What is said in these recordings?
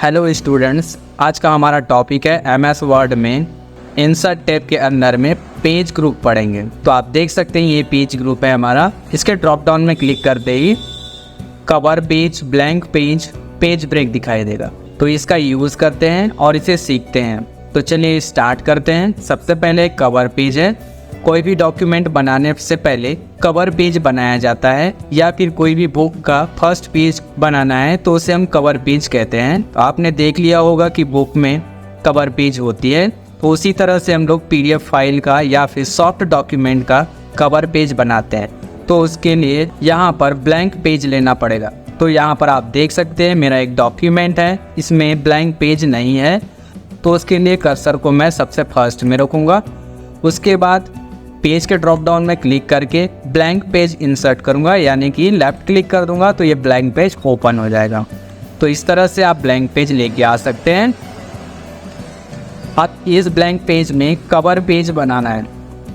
Hello students, आज का हमारा टॉपिक है एमएस वर्ड में इंसर्ट टैब के अंदर में पेज ग्रुप पढ़ेंगे। तो आप देख सकते हैं ये पेज ग्रुप है हमारा। इसके ड्रॉप डाउन में क्लिक करते ही cover page, blank page, page break दिखाई देगा। तो इसका यूज़ करते हैं और इसे सीखते हैं। तो चलिए स्टार्ट करते हैं। सबसे पहले कवर पेज है। कोई भी डॉक्यूमेंट बनाने से पहले कवर पेज बनाया जाता है, या फिर कोई भी बुक का फर्स्ट पेज बनाना है तो उसे हम कवर पेज कहते हैं। तो आपने देख लिया होगा कि बुक में कवर पेज होती है, तो उसी तरह से हम लोग पीडीएफ फाइल का या फिर सॉफ्ट डॉक्यूमेंट का कवर पेज बनाते हैं। तो उसके लिए यहाँ पर ब्लैंक पेज लेना पड़ेगा। तो यहाँ पर आप देख सकते हैं मेरा एक डॉक्यूमेंट है, इसमें ब्लैंक पेज नहीं है। तो उसके लिए कर्सर को मैं सबसे फर्स्ट में रखूँगा। उसके बाद पेज के ड्रॉप डाउन में क्लिक करके ब्लैंक पेज इंसर्ट करूंगा, यानी कि लेफ्ट क्लिक कर दूंगा तो ये ब्लैंक पेज ओपन हो जाएगा। तो इस तरह से आप ब्लैंक पेज लेके आ सकते हैं। अब इस ब्लैंक पेज में कवर पेज बनाना है,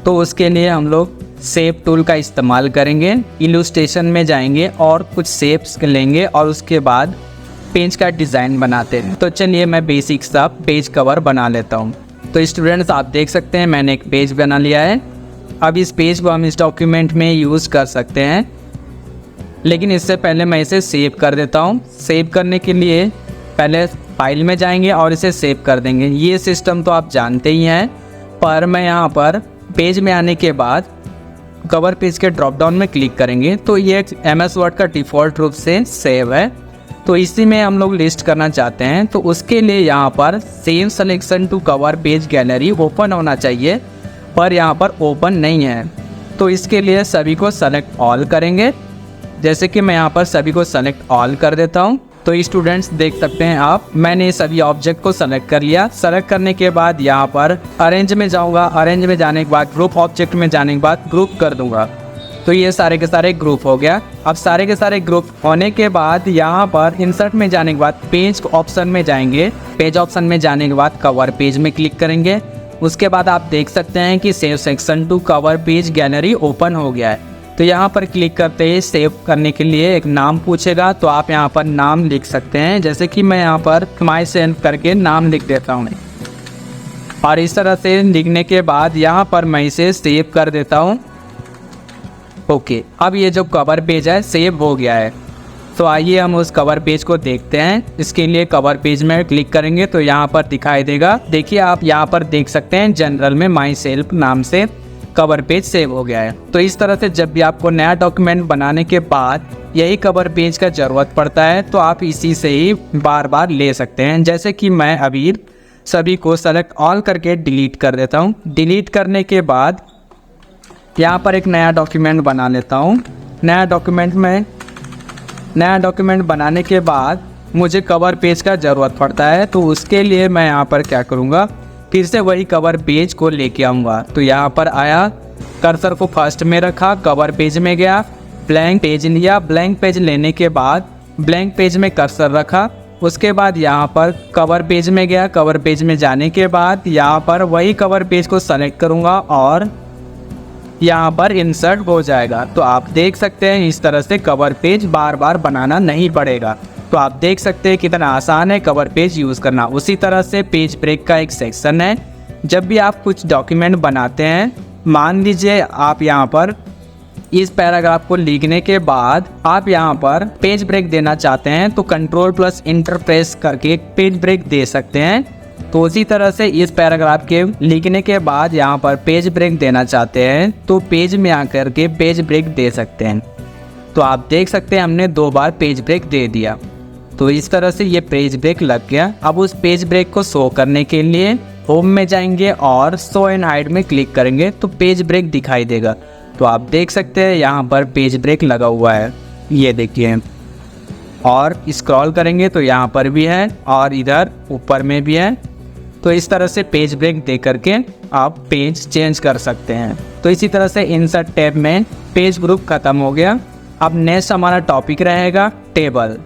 तो उसके लिए हम लोग शेप टूल का इस्तेमाल करेंगे। इलस्ट्रेशन में जाएंगे और कुछ शेप्स लेंगे और उसके बाद पेज का डिज़ाइन बनाते हैं। तो चलिए मैं बेसिक सा पेज कवर बना लेता हूँ। तो स्टूडेंट्स आप देख सकते हैं मैंने एक पेज बना लिया है। अब इस पेज को हम इस डॉक्यूमेंट में यूज़ कर सकते हैं, लेकिन इससे पहले मैं इसे सेव कर देता हूँ। सेव करने के लिए पहले फाइल में जाएंगे और इसे सेव कर देंगे। ये सिस्टम तो आप जानते ही हैं, पर मैं यहाँ पर पेज में आने के बाद कवर पेज के ड्रॉप डाउन में क्लिक करेंगे तो ये एमएस वर्ड का डिफ़ॉल्ट रूप से सेव है। तो इसी में हम लोग लिस्ट करना चाहते हैं, तो उसके लिए यहाँ पर save selection to cover page gallery open होना चाहिए, पर यहाँ पर ओपन नहीं है। तो इसके लिए सभी को सेलेक्ट ऑल करेंगे। जैसे कि मैं यहाँ पर सभी को सेलेक्ट ऑल कर देता हूँ। तो स्टूडेंट्स देख सकते हैं आप, मैंने सभी ऑब्जेक्ट को सेलेक्ट कर लिया। सेलेक्ट करने के बाद यहाँ पर अरेंज में जाऊँगा। अरेंज में जाने के बाद ग्रुप ऑब्जेक्ट में जाने के बाद ग्रुप कर दूँगा। तो ये सारे के सारे ग्रुप हो गया। अब सारे के सारे ग्रुप होने के बाद यहाँ पर इंसर्ट में जाने के बाद पेज ऑप्शन में जाएंगे। पेज ऑप्शन में जाने के बाद कवर पेज में क्लिक करेंगे। उसके बाद आप देख सकते हैं कि save section two cover page gallery open हो गया है। तो यहाँ पर क्लिक करते ही सेव करने के लिए एक नाम पूछेगा, तो आप यहाँ पर नाम लिख सकते हैं। जैसे कि मैं यहाँ पर माई सेल्फ करके नाम लिख देता हूँ, और इस तरह से लिखने के बाद यहाँ पर मैं इसे सेव कर देता हूँ। ओके, अब ये जो कवर पेज है सेव हो गया है। तो आइए हम उस कवर पेज को देखते हैं। इसके लिए कवर पेज में क्लिक करेंगे तो यहाँ पर दिखाई देगा। देखिए आप यहाँ पर देख सकते हैं जनरल में माई सेल्फ नाम से कवर पेज सेव हो गया है। तो इस तरह से जब भी आपको नया डॉक्यूमेंट बनाने के बाद यही कवर पेज का ज़रूरत पड़ता है तो आप इसी से ही बार बार ले सकते हैं। जैसे कि मैं अभी सभी को सेलेक्ट ऑल करके डिलीट कर देता हूँ। डिलीट करने के बाद यहाँ पर एक नया डॉक्यूमेंट बना लेता हूँ। नया डॉक्यूमेंट बनाने के बाद मुझे कवर पेज का ज़रूरत पड़ता है, तो उसके लिए मैं यहाँ पर क्या करूँगा, फिर से वही कवर पेज को लेके आऊँगा। तो यहाँ पर आया, कर्सर को फर्स्ट में रखा, कवर पेज में गया, ब्लैंक पेज लिया। ब्लैंक पेज लेने के बाद ब्लैंक पेज में कर्सर रखा। उसके बाद यहाँ पर कवर पेज में गया। कवर पेज में जाने के बाद यहाँ पर वही कवर पेज को सेलेक्ट करूँगा और यहाँ पर इंसर्ट हो जाएगा। तो आप देख सकते हैं इस तरह से कवर पेज बार बार बनाना नहीं पड़ेगा। तो आप देख सकते हैं कितना आसान है कवर पेज यूज़ करना। उसी तरह से पेज ब्रेक का एक सेक्शन है। जब भी आप कुछ डॉक्यूमेंट बनाते हैं, मान लीजिए आप यहाँ पर इस पैराग्राफ को लिखने के बाद आप यहाँ पर पेज ब्रेक देना चाहते हैं, तो कंट्रोल+इंटर प्रेस करके पेज ब्रेक दे सकते हैं। तो उसी तरह से इस पैराग्राफ के लिखने के बाद यहाँ पर पेज ब्रेक देना चाहते हैं तो पेज में आकर के पेज ब्रेक दे सकते हैं। तो आप देख सकते हैं हमने 2 बार पेज ब्रेक दे दिया। तो इस तरह से ये पेज ब्रेक लग गया। अब उस पेज ब्रेक को शो करने के लिए होम में जाएंगे और शो एंड हाइड में क्लिक करेंगे तो पेज ब्रेक दिखाई देगा। तो आप देख सकते हैं यहाँ पर पेज ब्रेक लगा हुआ है, ये देखिए। और स्क्रॉल करेंगे तो यहाँ पर भी है और इधर ऊपर में भी है। तो इस तरह से पेज ब्रेक दे करके आप पेज चेंज कर सकते हैं। तो इसी तरह से इंसर्ट टैब में पेज ग्रुप ख़त्म हो गया। अब नेक्स्ट हमारा टॉपिक रहेगा टेबल।